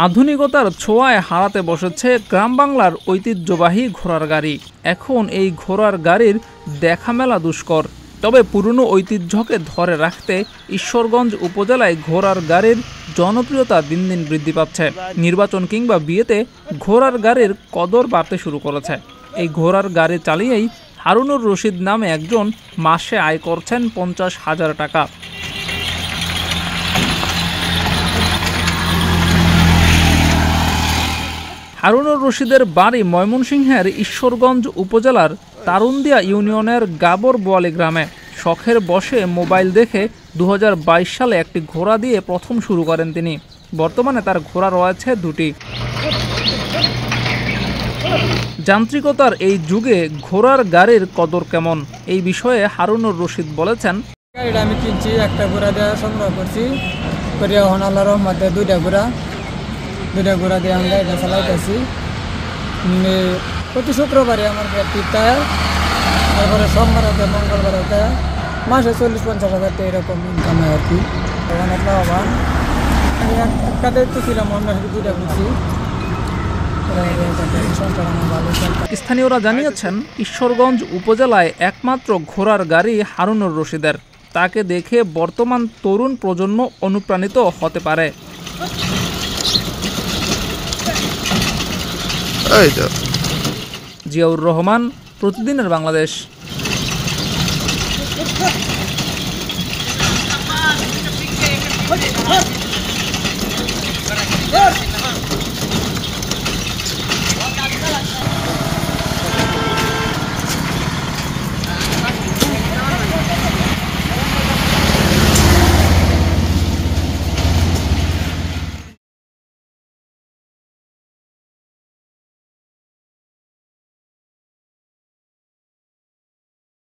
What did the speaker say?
আধুনিকতার ছোঁয়ায় হারাতে বসেছে গ্রাম বাংলার ঐতিহ্যবাহী ঘোড়ার গাড়ি। এখন এই ঘোড়ার গাড়ির দেখা মেলা দুষ্কর। তবে পুরনো ঐতিহ্যকে ধরে রাখতে ঈশ্বরগঞ্জ উপজেলায় ঘোড়ার গাড়ির জনপ্রিয়তা দিন দিন বৃদ্ধি পাচ্ছে। নির্বাচন কিংবা বিয়েতে ঘোড়ার গাড়ির কদর বাড়তে শুরু করেছে। এই ঘোড়ার গাড়ি চালিয়েই হারুনুর রশিদ নামে একজন মাসে আয় করছেন 50,000 টাকা। হারুনুর রশিদের বাড়ি ময়মনসিংহের ঈশ্বরগঞ্জ উপজেলার তারুন্দিয়া ইউনিয়নের গাবর বোয়ালি গ্রামে। শখের বশে মোবাইল দেখে 2022 সালে একটি ঘোড়া দিয়ে প্রথম শুরু করেন তিনি। বর্তমানে তার ঘোড়া রয়েছে 2টি। যান্ত্রিকতার এই যুগে ঘোড়ার গাড়ির কদর কেমন, এই বিষয়ে হারুনুর রশিদ বলেছেন, গাড়িটা আমি কিনছি, একটা ঘোড়া দিয়ে সংগ্রহ করছি, আল্লাহর রহমতে দুইটা ঘোড়া দিয়ে আমি গাড়িটা চালাইতেছি। প্রতি শুক্রবারে আমার পিতায়, তারপরে সোমবার হতে মঙ্গলবার হতে মাসে 40-50 হাজার এরকম ইনকাম হয় আর কি। অনেক লাভবান। আমি একটা দায়িত্ব ছিলাম, অন্য দুইটা করছি। স্থানীয়রা জানিয়েছেন, ঈশ্বরগঞ্জ উপজেলায় একমাত্র ঘোড়ার গাড়ি হারুনুর রশিদের। তাকে দেখে বর্তমান তরুণ প্রজন্ম অনুপ্রাণিত হতে পারে। জিয়াউর রহমান, প্রতিদিনের বাংলাদেশ।